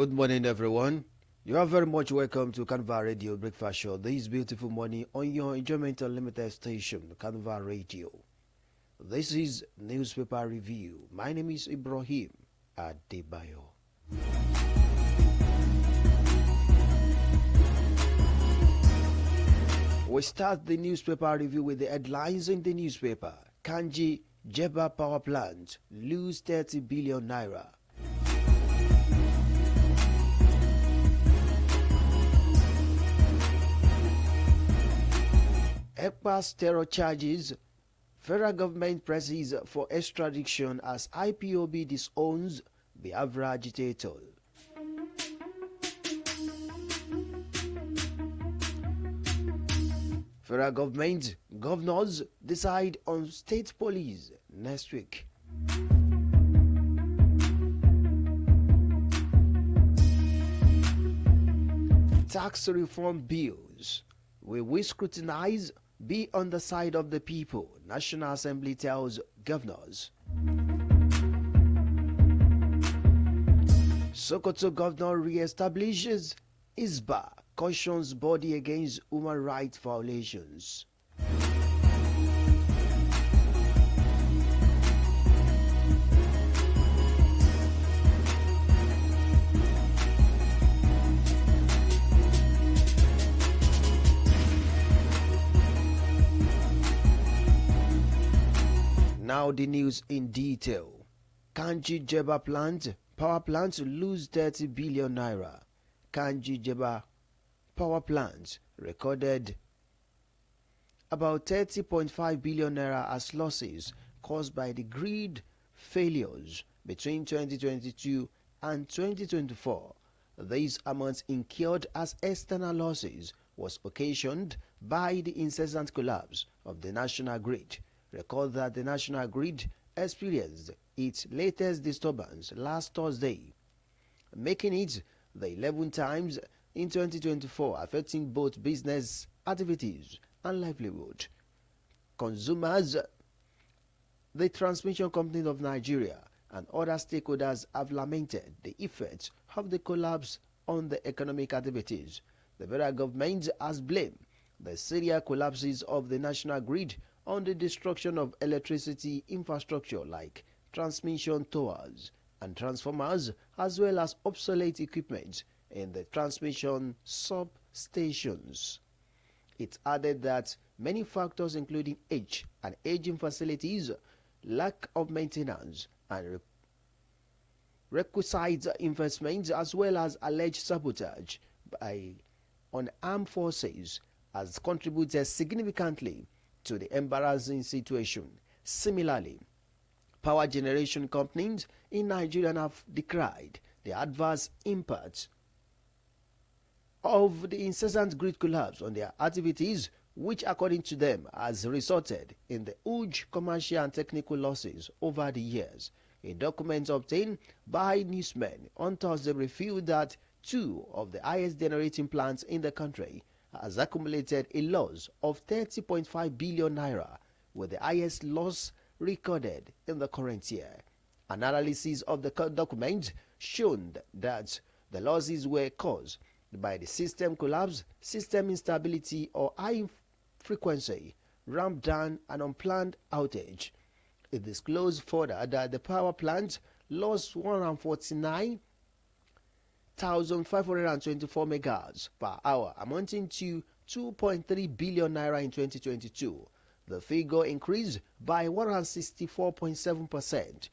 Good morning, everyone. You are very much welcome to Carnival Radio Breakfast Show this beautiful morning on your Enjoyment Unlimited station, Carnival Radio. This is Newspaper Review. My name is Ibrahim Adebayo. We start the newspaper review with the headlines in the newspaper. Kanji Jeba Power Plant lose 30 billion naira. ECPA's terror charges. Federal government presses for extradition as IPOB disowns Biafra agitator. Federal government governors decide on state police next week. Tax reform bills. We will scrutinize, be on the side of the people, National Assembly tells governors. Sokoto governor re-establishes ISBA, cautions body against human rights violations. Now the news in detail. Kanji Jeba power plant lose 30 billion naira. Kanji Jeba power plant recorded about 30.5 billion naira as losses caused by the grid failures between 2022 and 2024. These amounts incurred as external losses was occasioned by the incessant collapse of the national grid. Recall that the national grid experienced its latest disturbance last Thursday, making it the 11th times in 2024, affecting both business activities and livelihood. Consumers, the Transmission Company of Nigeria, and other stakeholders have lamented the effects of the collapse on the economic activities. The federal government has blamed the serial collapses of the national grid on the destruction of electricity infrastructure like transmission towers and transformers, as well as obsolete equipment in the transmission substations. It added that many factors including age and aging facilities, lack of maintenance and requisite investments, as well as alleged sabotage by unarmed forces has contributed significantly to the embarrassing situation. Similarly, power generation companies in Nigeria have decried the adverse impact of the incessant grid collapse on their activities, which according to them has resulted in the huge commercial and technical losses over the years. A document obtained by newsmen on Thursday revealed that two of the highest generating plants in the country has accumulated a loss of 30.5 billion naira, with the highest loss recorded in the current year. Analysis of the document shown that the losses were caused by the system collapse, system instability or high frequency, ramp down and unplanned outage. It disclosed further that the power plant lost 149,524 megahertz per hour, amounting to 2.3 billion naira in 2022. The figure increased by 164.7%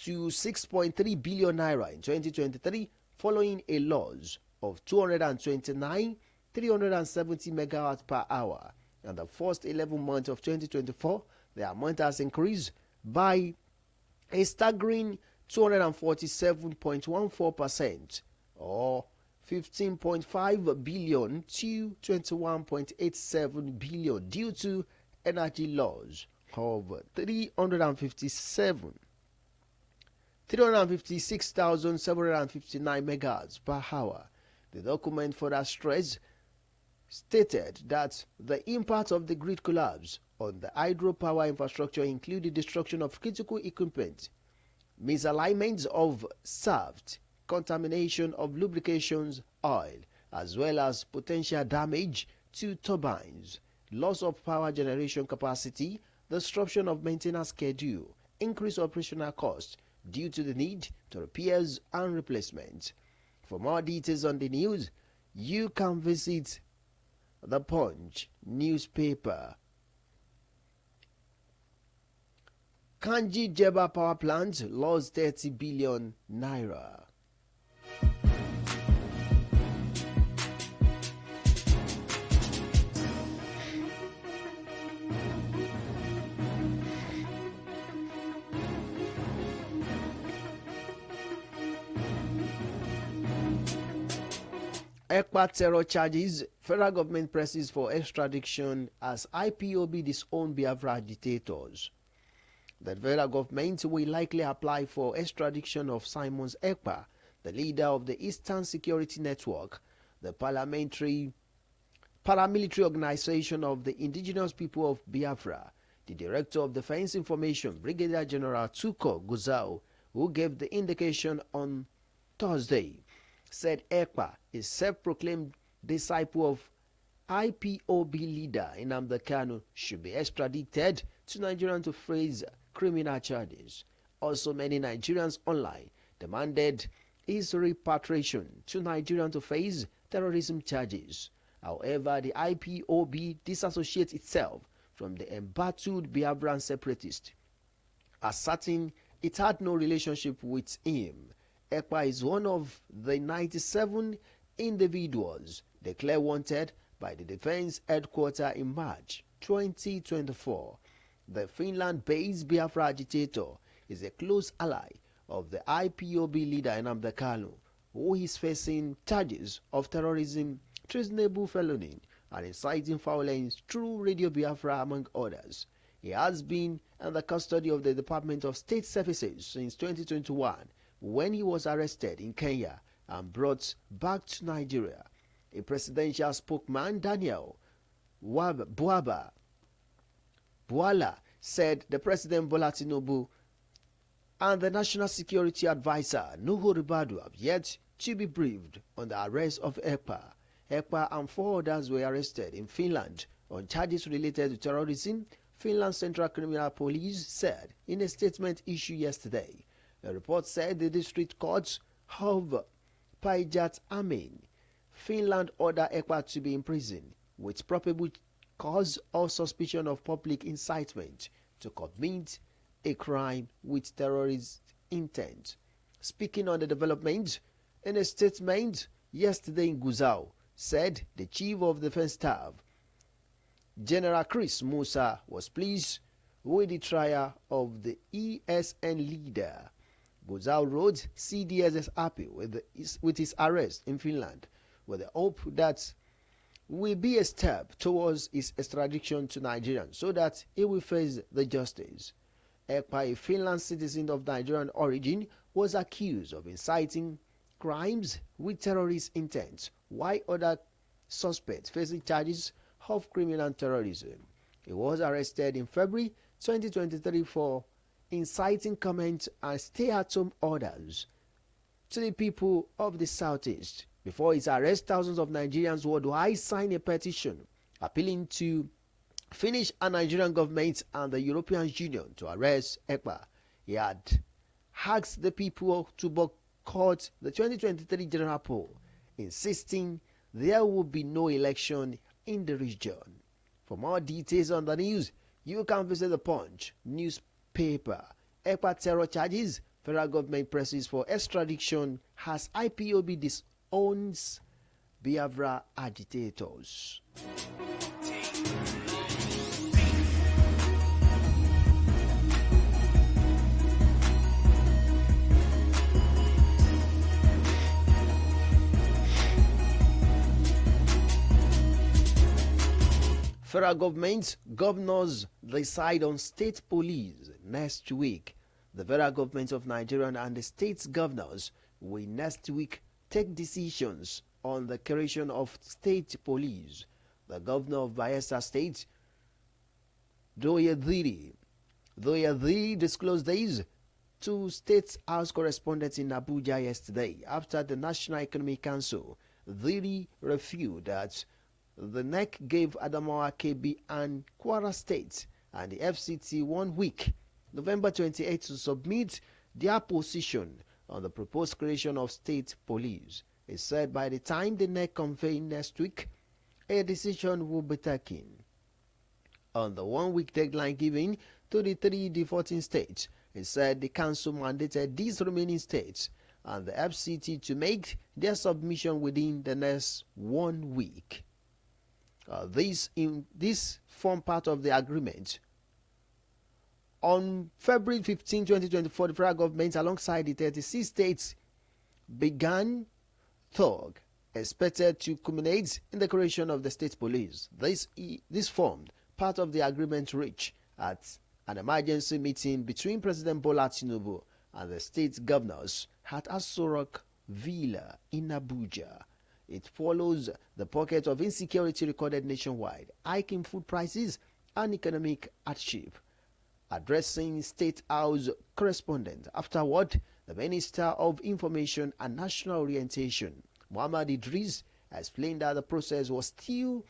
to 6.3 billion naira in 2023, following a loss of 229,370 megahertz per hour. In the first 11 months of 2024, the amount has increased by a staggering 247.14%, or 15.5 billion to 21.87 billion, due to energy loss of 356,759 megahertz per hour. The document further stated that the impact of the grid collapse on the hydropower infrastructure included destruction of critical equipment, misalignment of shaft, contamination of lubrications oil, as well as potential damage to turbines, loss of power generation capacity, disruption of maintenance schedule, increased operational costs due to the need to repairs and replacement. For more details on the news, you can visit the Punch newspaper. Kanji Jeba power plant lost 30 billion naira. ECPA terror charges, federal government presses for extradition as IPOB disown Biafra agitators. The federal government will likely apply for extradition of Simons Ekpa, the leader of the Eastern Security Network, the paramilitary organization of the indigenous people of Biafra. The Director of Defense Information, Brigadier General Tuko Guzau, who gave the indication on Thursday, said Ekpa, a self-proclaimed disciple of IPOB leader Nnamdi Kanu, should be extradited to Nigeria to face criminal charges. Also, many Nigerians online demanded his repatriation to Nigeria to face terrorism charges. However, the IPOB disassociates itself from the embattled Biafran separatists, asserting it had no relationship with him. Ekpa is one of the 97 individuals declared wanted by the Defense Headquarters in March 2024. The Finland-based Biafra agitator is a close ally of the IPOB leader Nnamdi Kanu, who is facing charges of terrorism, treasonable felony, and inciting violence through Radio Biafra, among others. He has been in the custody of the Department of State Services since 2021, when he was arrested in Kenya and brought back to Nigeria. A presidential spokesman, Daniel Bwala, said the President Bola Tinubu and the National Security Advisor Nuhu Ribadu have yet to be briefed on the arrest of Ekpa. Ekpa and 4 others were arrested in Finland on charges related to terrorism, Finland's Central Criminal Police said in a statement issued yesterday. The report said the district courts of Päijät Häme, Finland, ordered Ekpa to be imprisoned with probable cause or suspicion of public incitement to commit a crime with terrorist intent. Speaking on the development, in a statement yesterday in Guzau, said the Chief of Defense Staff, General Chris Musa, was pleased with the trial of the ESN leader. Guzau wrote CDS is happy with his arrest in Finland, with the hope that will be a step towards his extradition to Nigeria so that he will face the justice. Ekpa, a Finland citizen of Nigerian origin, was accused of inciting crimes with terrorist intent, while other suspects facing charges of criminal terrorism. He was arrested in February 2023 for inciting comments and stay-at-home orders to the people of the Southeast. Before his arrest, thousands of Nigerians worldwide signed a petition appealing to Finnish and Nigerian governments and the European Union to arrest Ekpa. He had asked the people to boycott the 2023 general poll, insisting there would be no election in the region. For more details on the news, you can visit the Punch newspaper. Ekpa terror charges, federal government presses for extradition as IPOB disowns Biafra agitators. Federal government governors decide on state police next week. The federal government of Nigeria and the state's governors will next week take decisions on the creation of state police. The governor of Bayelsa State, Doyediri disclosed this to State House correspondents in Abuja yesterday after the National Economic Council really refuted that the NEC gave Adamawa, Kebbi, and Kwara State and the FCT 1 week, November 28, to submit their position on the proposed creation of state police. It said by the time the NEC convene next week, a decision will be taken. On the 1 week deadline given to the 3 defaulting states, it said the council mandated these remaining states and the FCT to make their submission within the next 1 week. This form part of the agreement. On February 15, 2024, the federal government, alongside the 36 states, began talk expected to culminate in the creation of the state police. This formed part of the agreement reached at an emergency meeting between President Bola Tinubu and the state governors at Aso Rock Villa in Abuja. It follows the pocket of insecurity recorded nationwide, hiking food prices, and economic hardship. Addressing State House correspondent afterward, the Minister of Information and National Orientation, Muhammad Idris, explained that the process was still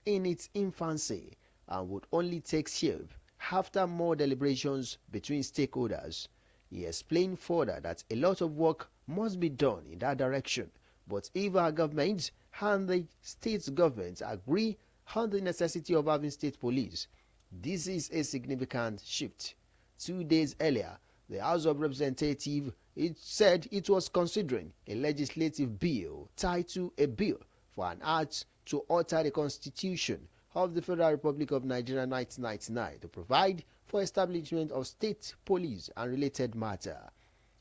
in its infancy and would only take shape after more deliberations between stakeholders. He explained further that a lot of work must be done in that direction, but if our government and the state governments agree on the necessity of having state police, this is a significant shift. 2 days earlier, the House of Representatives said it was considering a legislative bill titled A Bill for an Act to Alter the Constitution of the Federal Republic of Nigeria 1999 to provide for establishment of state police and related matter.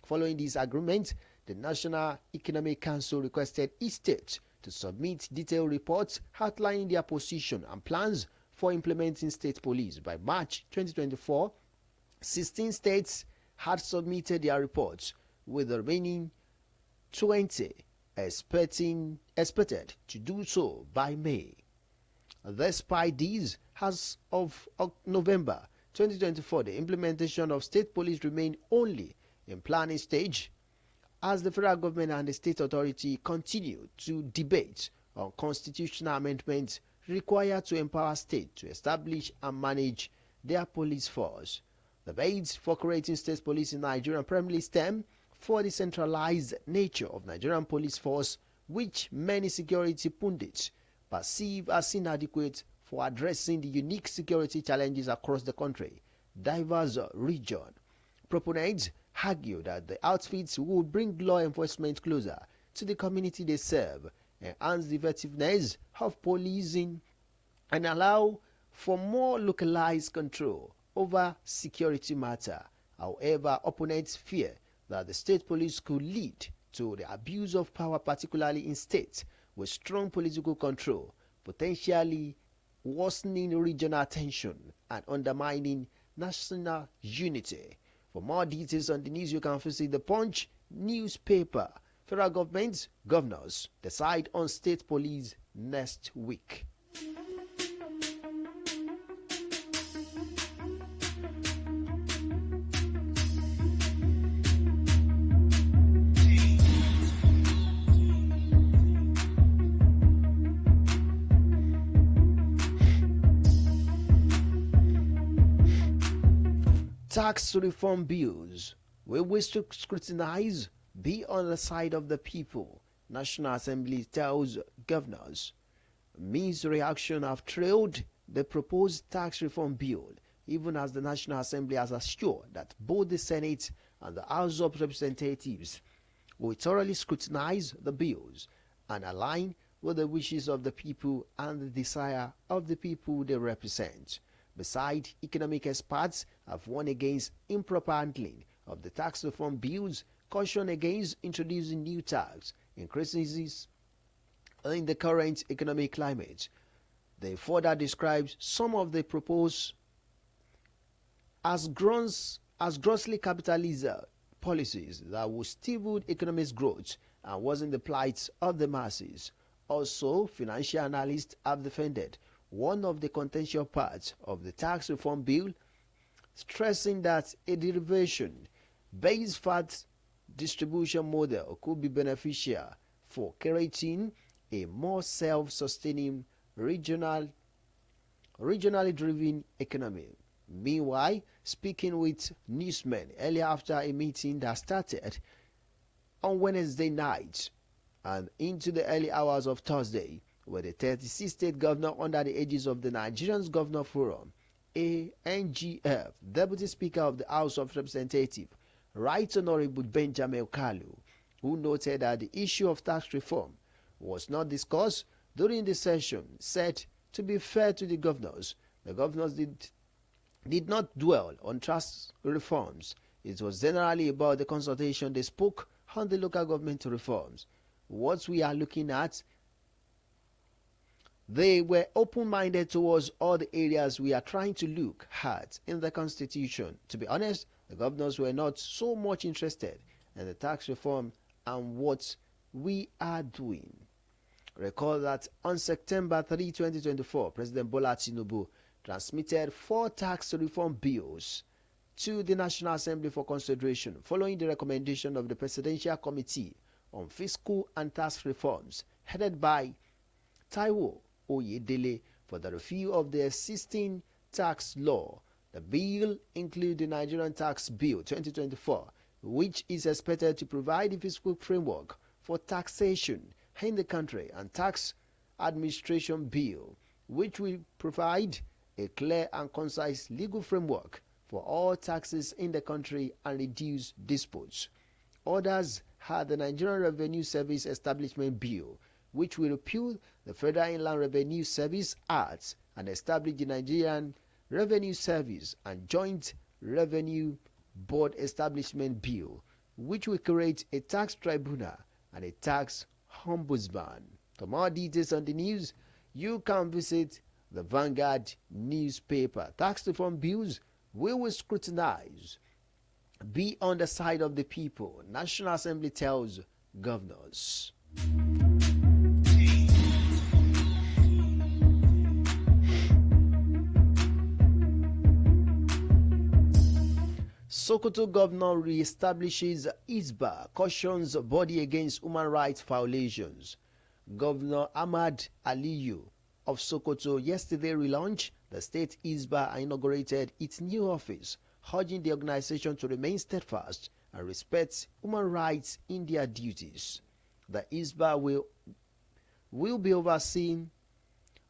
Following this agreement, the National Economic Council requested each state to submit detailed reports outlining their position and plans for implementing state police. By March 2024, 16 states had submitted their reports, with the remaining 20 expected to do so by May. Despite these, as of November 2024, the implementation of state police remained only in planning stage as the federal government and the state authority continue to debate on constitutional amendments required to empower states to establish and manage their police force. The debates for creating state police in Nigeria primarily stem for the centralized nature of Nigerian police force, which many security pundits perceive as inadequate for addressing the unique security challenges across the country, diverse region. Proponents argue that the outfits would bring law enforcement closer to the community they serve, enhance the effectiveness of policing, and allow for more localized control over security matter. However, opponents fear that the state police could lead to the abuse of power, particularly in states with strong political control, potentially worsening regional tension and undermining national unity. For more details on the news, you can visit the Punch newspaper. Federal government governors decide on state police next week. Tax reform bills will we scrutinize, be on the side of the people, National Assembly tells governors. Mixed reaction have trailed the proposed tax reform bill, even as the National Assembly has assured that both the Senate and the House of Representatives will thoroughly scrutinize the bills and align with the wishes of the people and the desire of the people they represent. Besides, economic experts have warned against improper handling of the tax reform bills, caution against introducing new tax increases in the current economic climate. They further describe some of the proposed as grossly capitalist policies that would stifle economic growth and worsen the plight of the masses. Also, financial analysts have defended one of the contentious parts of the tax reform bill, stressing that a derivation base fat distribution model could be beneficial for creating a more self-sustaining regionally driven economy. Meanwhile, speaking with newsmen earlier after a meeting that started on Wednesday night and into the early hours of Thursday, where the 36 state governor under the aegis of the Nigerian Governor Forum, ANGF, Deputy Speaker of the House of Representatives, Right Honorable Benjamin Kalu, who noted that the issue of tax reform was not discussed during the session, said to be fair to the governors did not dwell on tax reforms. It was generally about the consultation they spoke on the local government reforms. What we are looking at, they were open-minded towards all the areas we are trying to look at in the constitution. To be honest, the governors were not so much interested in the tax reform and what we are doing. Recall that on September 3, 2024, President Bola Tinubu transmitted 4 tax reform bills to the National Assembly for consideration following the recommendation of the Presidential Committee on Fiscal and Tax Reforms headed by Taiwo Oyedele for the review of the existing tax law. The bill includes the Nigerian Tax Bill 2024, which is expected to provide a fiscal framework for taxation in the country, and Tax Administration Bill, which will provide a clear and concise legal framework for all taxes in the country and reduce disputes. Others had the Nigerian Revenue Service Establishment Bill, which will repeal the Federal Inland Revenue Service Act and establish the Nigerian Revenue Service and Joint Revenue Board Establishment Bill, which will create a tax tribunal and a tax ombudsman. For more details on the news, you can visit the Vanguard newspaper. Tax reform bills we will scrutinize. Be on the side of the people, National Assembly tells governors. Sokoto governor re-establishes Isba, cautions body against human rights violations. Governor Ahmad Aliyu of Sokoto yesterday relaunched the state Isba and inaugurated its new office, urging the organization to remain steadfast and respect human rights in their duties. The Isba will be overseen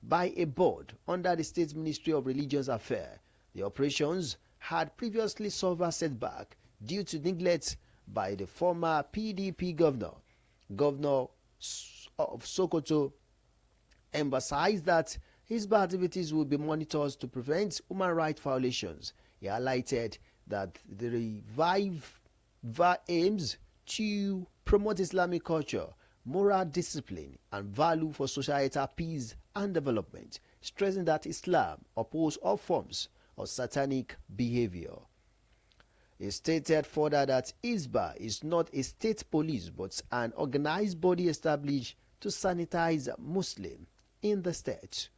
by a board under the State Ministry of Religious Affairs. The operations had previously suffered setback due to neglect by the former PDP governor of Sokoto emphasized that his activities will be monitored to prevent human rights violations. He highlighted that the revive aims to promote Islamic culture, moral discipline, and value for societal peace and development, stressing that Islam opposes all forms of satanic behavior. He stated further that Isba is not a state police but an organized body established to sanitize Muslims in the state.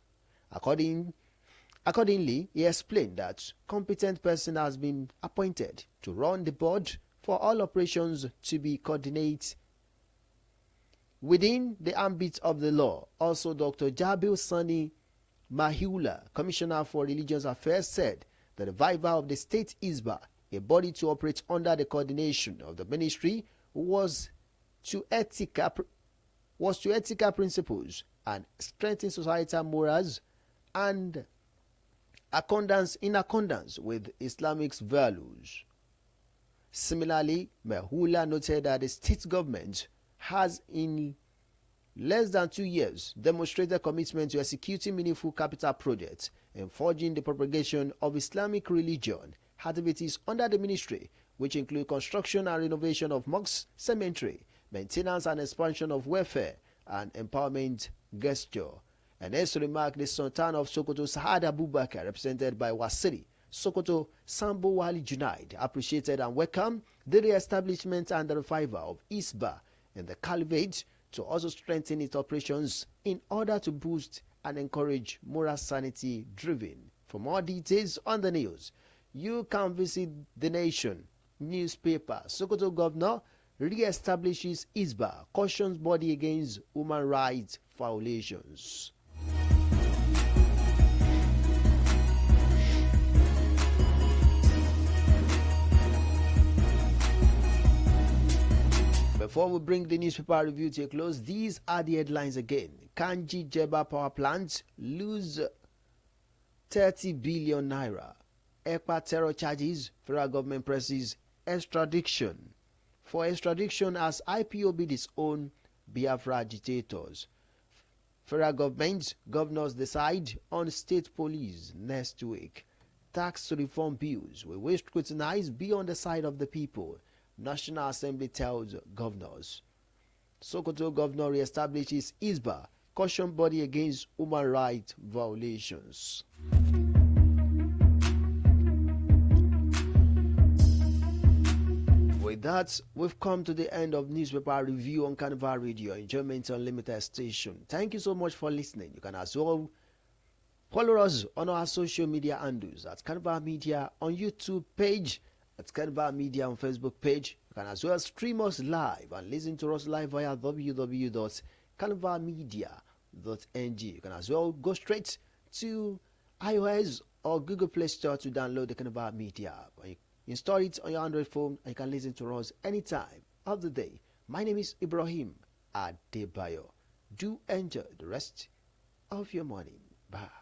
Accordingly, he explained that competent person has been appointed to run the board for all operations to be coordinated within the ambit of the law. Also, Dr. Jabil Sani Mahula, Commissioner for Religious Affairs, said the revival of the state Isba, a body to operate under the coordination of the ministry, was to ethical principles and strengthen societal morals and in accordance with Islamic values. Similarly, Mahula noted that the state government has in less than 2 years demonstrated commitment to executing meaningful capital projects and forging the propagation of Islamic religion activities under the ministry, which include construction and renovation of mosques, cemetery, maintenance and expansion of welfare and empowerment gesture. And as remarked, the Sultan of Sokoto, Saad Abubakar, represented by Wasiri Sokoto Sambo Wali Junaid, appreciated and welcomed the re-establishment and the revival of Isba in the Caliphate to also strengthen its operations in order to boost and encourage moral sanity driven. For more details on the news, you can visit The Nation newspaper. Sokoto governor re-establishes ISBA, cautions body against human rights violations. Before we bring the newspaper review to a close, these are the headlines again. Kanji Jeba power plant lose 30 billion naira. ECPA terror charges, federal government presses extradition. For extradition as IPOB disown Biafra agitators. Federal governors decide on state police next week. Tax reform bills will scrutinize be on the side of the people. National Assembly tells governors. Sokoto governor reestablishes ISBA, caution body against human rights violations. With that, we've come to the end of newspaper review on Carnival Radio, Enjoyment Unlimited station. Thank you so much for listening. You can as well follow us on our social media handles at Carnival Media on YouTube page, at Carnival Media on Facebook page. You can as well stream us live and listen to us live via www.carnivalmedia.ng. You can as well go straight to iOS or Google Play Store to download the Carnival Media app. You install it on your Android phone and you can listen to us anytime of the day. My name is Ibrahim Adebayo. Do enjoy the rest of your morning. Bye.